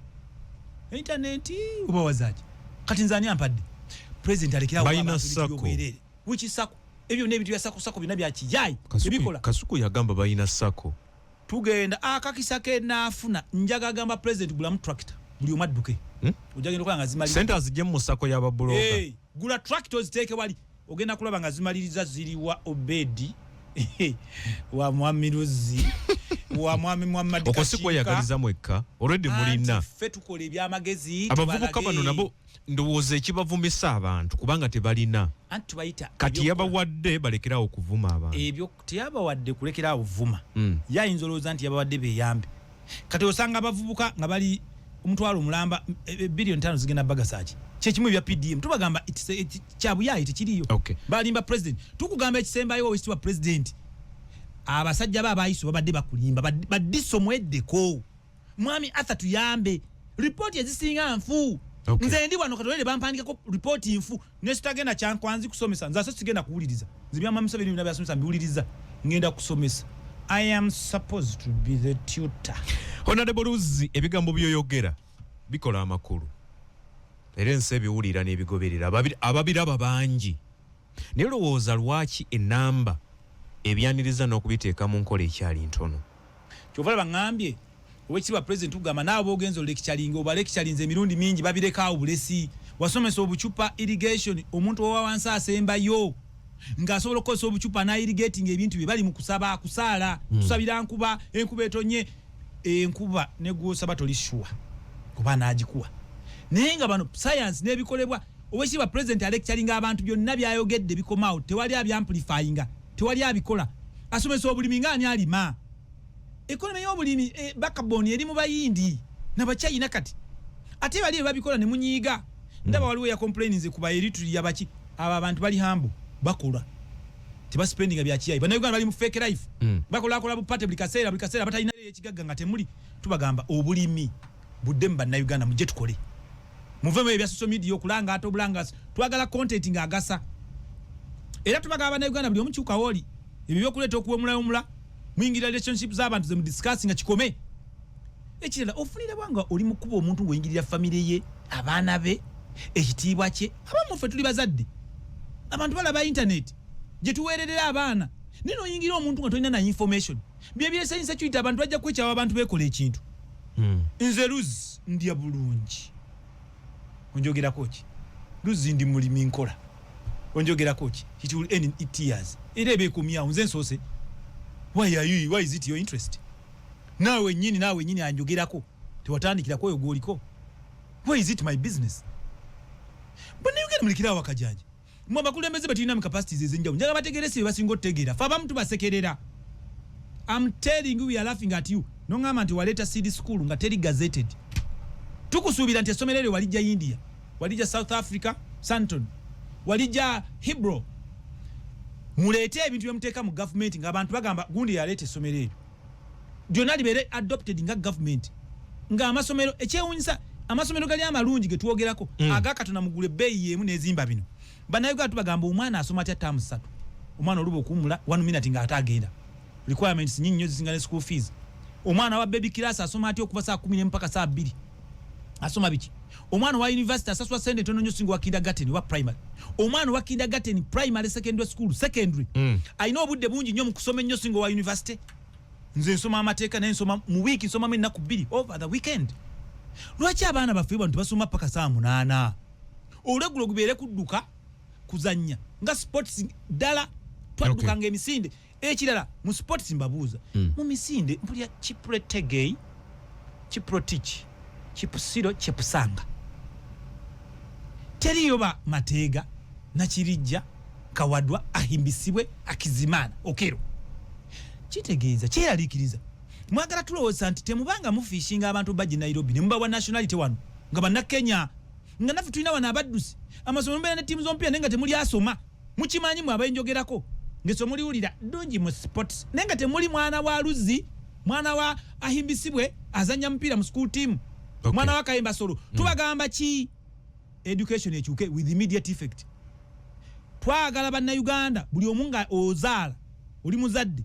internet ubawazaaki kati nzani ampadde president alekerawo abantu which sako ebyo n'ebintu bya sako bina bya kijayi ebikola Kasuku yagamba bayina sako tugenda akakisake naafuna njaga gamba president gula tractor buli omadduke ojagenda kwanga zimali center zijje mu sako ya babloga gula tractors take wali ogenda kulaba nga zimaliriza ziriwa Obedi wa Mwamiruzi wa Mwami Muhammad Kashika okosiko yagaliza mwekka already mulina fe tukole ebyamagezi abavubuka bano nabo ndowooza ekibavumisa abantu kubanga tebalina anti bayita kati yabawadde balekerawo okuvuma abantu ebyo teyabawadde kulekerawo vuma yayinza olowooza nti yabawadde beyambe kati osanga abavubuka nga bali omutwalo omulamba billion 5 zigenda bagasaaki kyekimu ebya PDM tubagamba kyabuyayi tekiriyo balimba president tukugamba ekisembayo owekitibwa president abasajja baabayiso babadde bakulimba badiso mweddeko mwami Arthur tuyambe report ezisinga nfu nze ndi wano katolere bampandikako report nfu nesitagenda kyankwanzi kusomesa nze sigenda kuwuliriza zibyama Museveni bina byasomesa mbiwuliriza ngenda kusomesa I am supposed to be the tutor. Honorable Luzzi ebigambo byoyogera bikola amakulu era ensi ebiwulira n'ebigoberera ababiraba bangi naye lowooza lwaki enamba ebyaniriza n'okubiteeka mu nkola ekyali ntono kyova bangambye owekitibwa president tugamba nabo bogenzo lecturing oba lecturing emirundi mingi babirekawo bulesi wasomesa obucupa irrigation omuntu owa wansi asembayo ngasobola okukozesa obucupa na irrigating ebintu bye bali mu kusaba kusaala tusabira enkuba etonye enkuba ne gwosaba tolishuwa kuba naagikuwa naye nga bano science n'ebikolebwa owekitibwa president alecturing abantu byonna byayogedde bikomaawo tewali abyamplifyinga tewali abikola asomesa obulimi ng'ani alima economy y'obulimi backbone eri mu bayindi n'abachina kati ate bali babikola ne munyiiga ndaba waliwo ya complaining ku Eritrea baki aba abantu bali hambo bakola tiba spending bya kiyayi bana Uganda bali mu fake life bakola bu party buli kaseera batalina ekigagga nga temuli tubagamba obulimi buddemba na Uganda muje tukole muvemo ebya social media okulanga ato bulanga twagala content nga agasa era tubagamba na Uganda buli omukyuka woli ebyo kuleta okuwemula mwingira relationship z'abantu ze mu discussing nga kikome ekirala ofunira bwanga oli mukuba omuntu ng'oyingirira family ye abaana be ekitiibwa kye abamu ffe tuli bazadde abantu balaba internet gye tuweererera abaana nino oyingira omuntu nga tolina na information byebiresa insecurity abantu bajja kwekyawa abantu bekola ekintu nze Luz ndya bulungi onjogerako ki Luz ndi mulimi nkola onjogerako ki it will end in 8 years era ebeekumyawo nze nsoose why is it your interest nawe nyini anjogerako tewatandikirako oyo gwoliko why is it my business bonna yogera mulikirawo akajanja mwe bakulembeze batulina mu capacities ezenjawulo njaga bategerese basinga otegeera fa abamu tubasekerera. I'm telling you, we are laughing at you. Nongama nti waleta seed school nga teri gazetted. Tukusuubira nti essomero eryo walijja India, walijja South Africa, Santon, walijja Hebrew. Mulete ebintu byemuteeka mu government nga abantu bagamba gundi yaleta essomero eryo. Byonna libeere adopted nga government. Nga amasomero ekyewunyisa amasomero gali amalungi ge tuwogerako agakatona mugule bbeeyi yemu n'ezimba bino. Bannayuganda tubagamba omwana asoma atya term 3. Omwana oluba okuwumula 1 minute nga atagenda. Requirements nyinyi nyo zisingana school fees. Omwana wa baby class asoma atya okuva saa 10 mpaka saa 2. Asoma biki? Omwana wa university asaswa sente tono nyo singo wa kindergarten wa primary. Omwana wa kindergarten primary secondary school secondary. Ayina obudde bungi nnyo mu kusoma nnyo singo wa university. Nze nsoma amateeka naye nsoma mu week nsoma mu ennaku 2 over the weekend. Lwaki abaana baffe bantu basoma paka saa 8? Olegulo gubeere kudduka kuzannya nga sports dala twadduka nga emisinde. Ekirala mu sports mbabuuza mu misinde mpulya Kipretegei, Kiprotich, Kipusiro, Kipusanga. Teriyo ba Mateega na Kirijja, Kawadwa, Ahimbisibwe, Akizimana, Okero. Kitegeeza kyeraliikiriza. Mwagala tulowooza nti temubanga mufishinga abantu bajje Nairobi ne mubawa nationality wano nga banna Kenya nga naffe tulina wano abaddusi amasomero mbeera ne ttiimu z'omupiira naye nga temuli asoma mukimanyi mwe abenjogerako ngeso muliwulira ddungi mu sports naye nga temuli mwana wa Luzi, mwana wa Ahimbisibwe azanya mupiira mu school team, mwana wa Kayemba Solo. Tubagamba ki? Education ekyuke with immediate effect. Twagala bannayuganda buli omu nga ozaala oli muzadde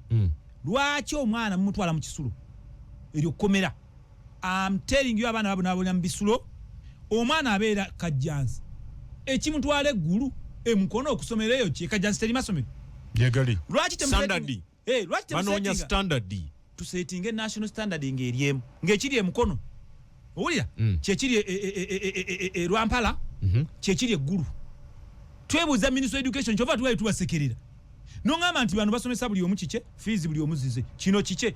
lwaki omwana mumutwala mu kisulo eryo komera. I'm telling you abaana babo nabo mu bisulo omwana abeera kajjansi ekimutwala eggulu emukono okusomera eyo kye kajjansi teri masomero yegali lwaki standard lwaki banonya standard tusetinge national standard ng'eryemu ng'ekiri emukono owulira kyekiri Lwampala kyekiri eggulu. Twebuuza Ministry of Education kyova tuwaye tubasekerera nongamba nti bano basomesa buli omu kike fees buli omu zize kino kike.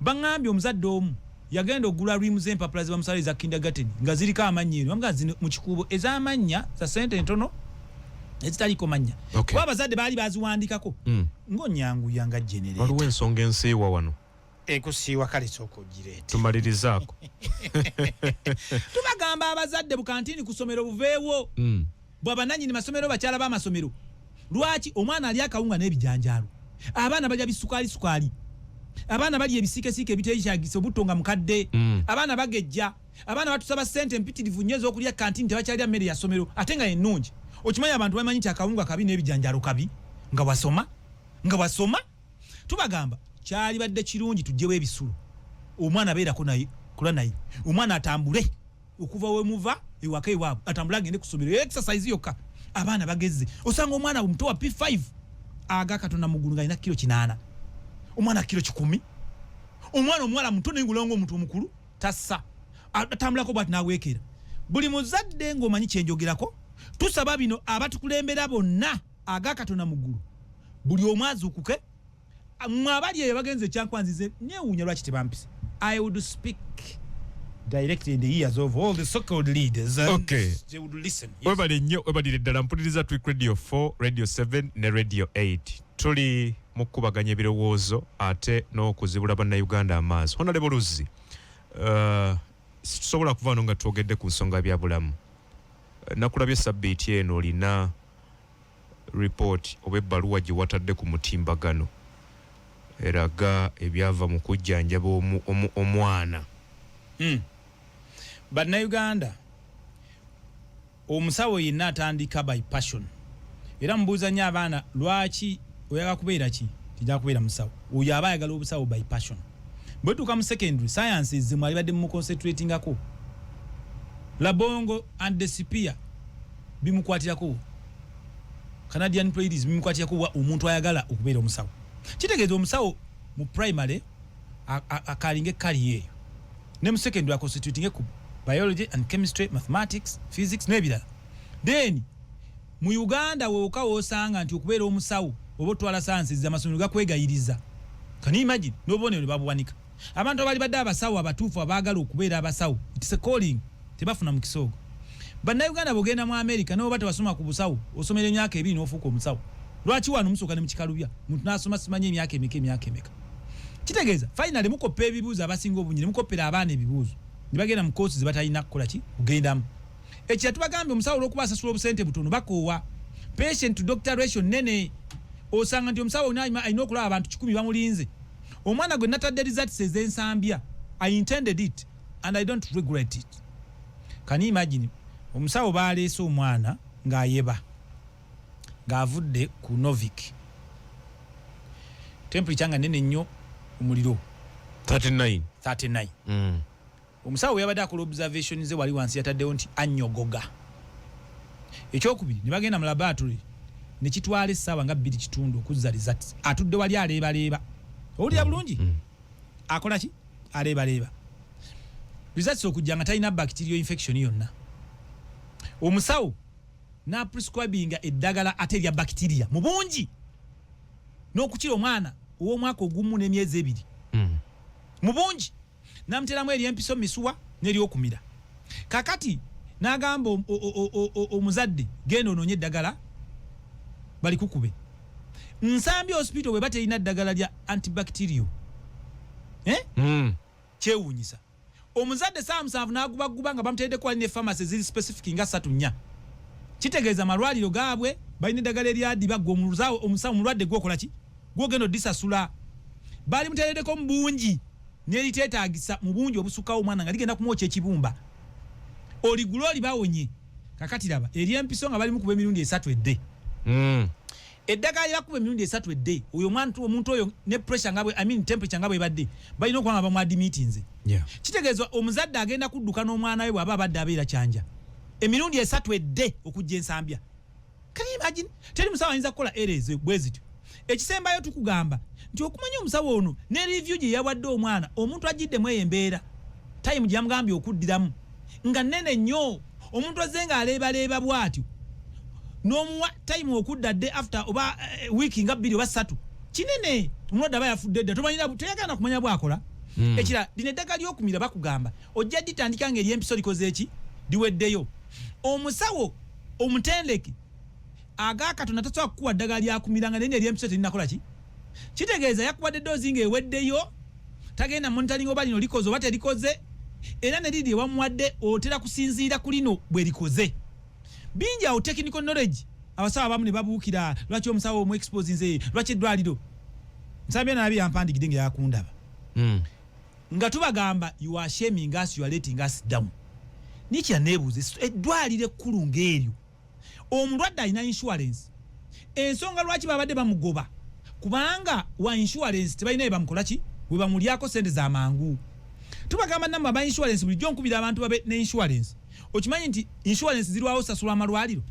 Bangambye omuzadde omu yagenda ogula rimu z'empapula ze bamusala eza kindergarten nga ziriko amannya eno nga zino mu kikuubo ez'amannya za sente ntono ezitaliko mannya kuba abazadde baali baziwandikako ng'onnyanguya nga generate. Waliwo ensonga ensiiwa wano ekusiiwa kale sooka ogireete tumalirizaako. Tubagamba abazadde bukantini ku ssomero buveewo bw'abannannyini masomero bakyala b'amasomero. Lwaki omwana ali akawunga n'ebijanjaalo, abaana balya bisukaali, abaana balya ebisiikesiike ebiteekyagisa obutonga mukadde, abaana bagejja, abaana batusaba ssente mpitirivu nnyo ez'okulya kantini tebakyalya mmere ya ssomero ate nga ennungi. Okimanyi abantu bamanyi nti akawunga kabi n'ebijanjaalo kabi nga wasoma. Tubagamba kyali badde kirungi tujjewo ebisulo omwana abeerako naye kula naye omwana atambule okuva we muva ewaka ewaabwe atambule agende ku ssomero exercise yokka. Abaana bagezze osanga omwana omuto wa P5 aga Katonda mugulu nga alina kilo 8, omwana kilo 10, omwana omuwala muto n'engulongo omuntu omukulu tassa atambulako bw'ati n'aweekera. Buli muzadde ng'omanyi kyenjogerako tusaba bino abatukulembera bonna aga Katonda mugulu buli omu azuukuke. Mwabali eyo bagenze ekyankwanzize neewuunya lwaki tebampise. I would speak directly in the ears of all the so-called leaders. Okay. They would listen. Webale nnyo webalire ddala mpuliriza Tweak Radio 4, Radio 7 ne Radio 8. Tuli mu kkubaganya ebirowoozo ate n'okuzibula bannayuganda amaaso. Honorable Luzzi, situsobola kuva wano nga twogedde ku nsonga bya bulamu. Nakulabye sabbiiti eno olina report oba ebbaluwa gye watadde ku mutimbagano eraga ebyava mu kujjanjaba omwana. Bannayuganda omusawo yenna atandika by passion era mubuuza nnyo abaana lwaki oyagala kubeera ki tijja kubeera musawo oyo aba ayagala obusawo by passion. Bwe tuuka mu secondary sciences ze mwali badde mu concentratingako Labongo and the Spear bimukwatirako Canadian Prairies bimukwatirako omuntu ayagala okubeera omusawo. Kitegeeza omusawo mu primary akalinga ekkali eyo ne mu secondary constituting ku biology and chemistry, mathematics, physics n'ebirala. Then mu Uganda wooka woosanga nti okubeera omusawo oba otwala sciences amasomero gakwegayiriza. Can you imagine? N'obubonero babuwanika. Abantu abali badde abasawo abatuufu abaagala okubeera abasawo, it's a calling, tebafuna mu kisoogo. bannayuganda bogenda mu America nabo batawasoma ku busawo osomera emyaka 2 n'ofuuka omusawo lwaki wano musooka ne mukikalubya muntu n'asoma simanyi emyaka emeka kitegeeza finally mukoppa ebibuuzo abasinga obungi ne mukoppera abaana ebibuuzo ne bagenda mu course zibatalina kukola ki kugendamu ekyo tubagambye omusawo olw'okuba asasula obusente butono bakoowa patient to doctor ratio nene osanga nti omusawo alina okulaba abantu 10 bamulinze omwana gwe natadde results ez'ensambya I intended it and I don't regret it. Can you imagine omusawo baleese omwana ng'ayeba ng'avudde ku Novik temperature nga nene nnyo omuliro 39 omusawo yabadde akola observation ze wali wansi yataddewo nti anyogoga ekyokubiri ne bagenda mu laboratory ne kitwala essaawa nga 2 kitundu okuzza results atudde wali aleebaleeba owulira bulungi akola ki aleebaleeba results okujja nga talina bacterial infection yonna omusawo na prescribinga eddagala ate lya bacteria mu bungi n'okukira omwana ow'omwaka ogumu n'emyezi 2 mu bungi namuteramu ery'empiso misuwa n'eryokumira kakati n'agamba omuzadde genda onoonye eddagala balikukube Nsambya hospital bwe baterina eddagala lya antibacterial kyewuunyisa omuzadde saa 7 n'agubaguba nga bamuteereddeko ali ne pharmacy ziri specific nga 3-4 kitegeeza amalwaliro gaabwe balina eddagala eryadiba gwe omusawo mulwadde gwokola ki gwogenda oddisasula bali muteereddeko mu bungi n'eriteetaagisa mu bungi obusukkawo omwana nga ligenda kumwokya ekibumba oligula oli bawonye kakati laba ery'empiso nga bali mukuba emirundi 3 edde eddagala lyakuba emirundi 3 edde oyo omuntu oyo ne pressure nga bwe temperature nga bwe badde balina okuba nga bamwadimitinze kitegeezwa omuzadde agenda kudduka n'omwana we bw'aba abadde abeera kyanja emirundi 3 edde okujja ensambya kali imagine teri musawo ayinza kukola ereze bwe zityo ekisembayo tukugamba nti okumanya omusawo ono ne review gye yawadde omwana omuntu agiddemu embeera time gye yamugambye okuddiramu nga nene nnyo omuntu azze nga aleebaleeba bw'atyo n'omuwa time okudda dde after oba wiki nga 2 oba 3 kinene omulwadde aba yafudde dda toyagala kumanya bwakola ekira lino eddagala ly'okumira bakugamba ojja ditandika nga ery'empiso likoze eki diweddeyo omusawo omutendeke agaakatona tasobola kukuwa ddagala lyakumira nga naye ery'empiso terinakola ki kitegeeza yakubadde ddoozi nga eweddeyo tagenda monitoring oba lino likoze oba terikoze era ne liri ewamuwadde otera kusinziira ku lino bwe likoze bingi awo technical knowledge abasawo abamu ne babuukira lwaki omusawo omu expose nze lwaki eddwaliro nsambya nabi yampandigidde nga yakundaba nga tubagamba you are shaming us, you are letting us down niki yaneebuuza eddwaliro ekkulu ng'eryo omulwadde alina insurance ensonga lwaki babadde bamugoba kubanga wa insurance tebalina bye bamukola ki bwe bamulyako sente z'amangu tubagamba namwe aba insurance bulijjo nkubira abantu babe ne insurance okimanyi nti insurance zirwawo sasulwa amalwaliro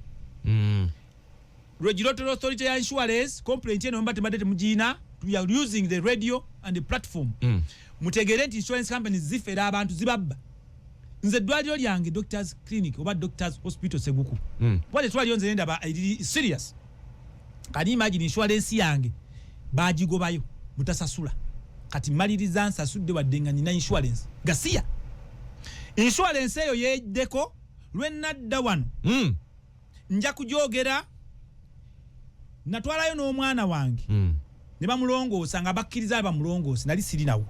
Regulatory Authority ya insurance complaint eno mbate mbate mujina we are using the radio and the platform mutegere nti insurance companies zifera abantu zibabba nze ddwaliro lyange doctors clinic oba doctors hospital Seguku wale twali onze nenda ba serious kani imagine insurance yange bajigobayo mutasasula kati maliriza nsasudde waddenga nina insurance gasiya insurance eyo yeddeko lwenadda wano nja kujogera natwalayo n'omwana wange ne bamulongoosa nga bakkiriza bamulongoosa nali sirinawo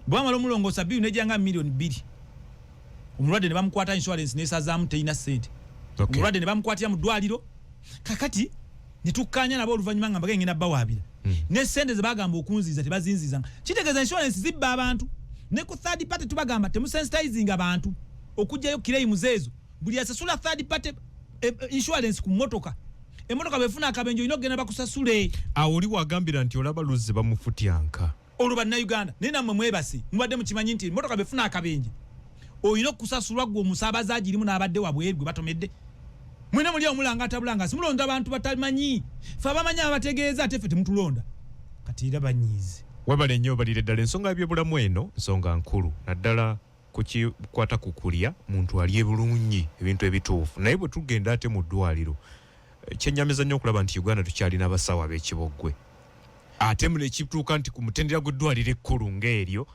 bwamala omulongoosa biyu nejanga million 2 omulwadde ne bamukwata insurance nesazaamu teina sente omulwadde ne bamukwatira mu ddwaliro kakati ne tukkanya nabo oluvannyuma nga mbaga ngenda bawaabira ne sente ze bagamba okunziza tebazinziza kitegeeza insurance zibba abantu ne ku third party tubagamba temusensitizing abantu okujjayo claim zeezo buli asasula third party insurance ku motoka emotoka befuna akabenjo inogenda bakusasule awo oli wagambira nti olaba luzze bamufutyanka oluba na Uganda nena mwe mwebasi mubadde mukimanyi nti motoka befuna akabenje oyino kusasulwa gwo musabaza agirimu n'abadde wabwebwe batomedde mwene muli omulanga atabulanga simulonda abantu batamanyi fa bamanyi abategeeza ate ffe temutulonda kati era banyize wabale nnyo balire ddala ensonga y'ebyobulamu eno nsonga nkulu naddala kukikwata ku kulya muntu alye bulungi ebintu ebituufu naye bwe tugenda ate mu ddwaliro kyennyamiza nnyo okulaba nti Uganda tukyalina abasawo ab'ekiboggwe ate mule ekituuka nti ku mutendera gw'eddwaliro ekkulu ng'eryo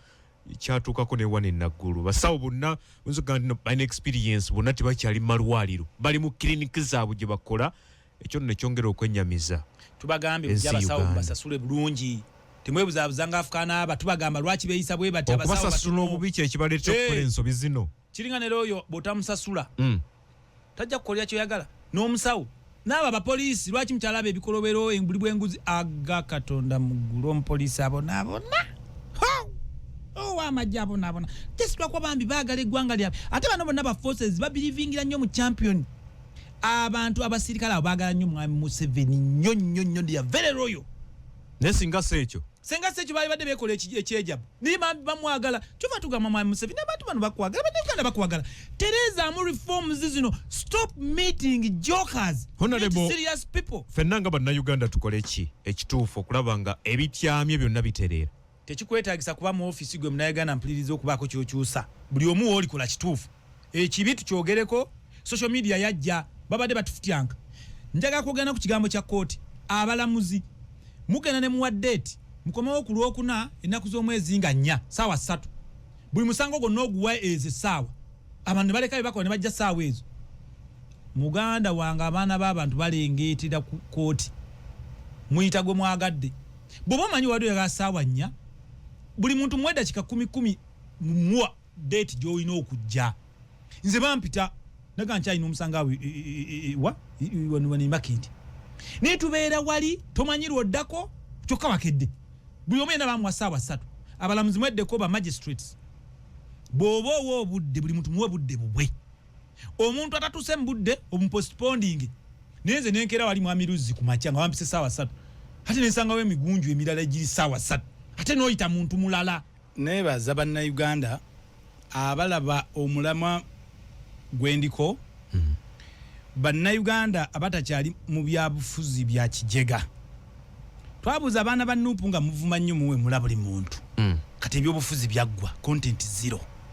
kyatuukako ne wane naggulu basawo bonna nzoga nti balina experience bonna tebakyali mu malwaliro bali mu kiriniki zaabwe gye bakola ekyo nno nekyongera okwennyamiza tubagambye bujja abasawo basasule bulungi temwebuzaabuza nga afukaana aba tubagamba lwaki beeyisa bwe bati abasawo okubasasula obubi kye kibaleeta okukola ensobi zino kiringa nero oyo bw'otamusasula tajja kukolera kyoyagala n'omusawo n'abo abapoliisi lwaki mukyalaba ebikolobero buli bw'enguzi aga katonda mu ggulu omupoliisi abonaabona amajja abonaabona tesilwakuba bambi baagala eggwanga lyabwe ate bano bonna baforces babirivingira nnyo mu champion abantu abasirikale abo baagala nnyo mwami Museveni nnyo they are very royal naye singa si ekyo baali badde beekola ekyejabu naye bamwagala kyova tugamba mwami Museveni abantu bano bakwagala bannayuganda bakwagala terezaamu reforms zino stop meeting jokers serious people ffenna nga bannayuganda tukole ki ekituufu okulaba nga ebityamye byonna bitereera tekikwetaagisa kuba mu office gwe munayuganda mpuliriza okubaako kyokyusa buli omu woolikola kituufu ekibi tukyogereko social media yajja babadde batufutyanka njagala kwogera ku kigambo kya kooti abalamuzi mugenda ne muwa date mukomewo ku Lwokuna ennaku z'omwezi nga 4 saawa 3 buli musango gwonna oguwa ezo essaawa abantu ne baleka bakola ne bajja ssaawa ezo muganda wange abaana b'abantu balengeetera ku kooti muyita gwe mwagadde bw'oba omanyi wadde oyagala ssaawa 4 buli muntu muwe dakika 10 muwa date gy'olina okujja nze bampita naga nkyalina omusanga wani makindi naye tubeera wali tomanyirwa oddako kyokka bakedde buli omu yena bamuwa ssaawa 3 abalamuzi mweddeko ba magistrates bw'oba owa obudde buli muntu muwe budde bubwe omuntu atatuse mu budde omupostponding naye nze nenkera wali mwami Luzzi ku makya nga wampise ssaawa 3 ate nensangawo emigunju emirala egiri ssaawa 3 ate n'oyita muntu mulala nebaza bannayuganda abalaba omulamwa gwendiko bannayuganda abatakyali mu byabufuzi bya kijega twabuuza abaana ba Nuupu nga muvuma nnyo muwe mula buli muntu kati ebyobufuzi byaggwa content zero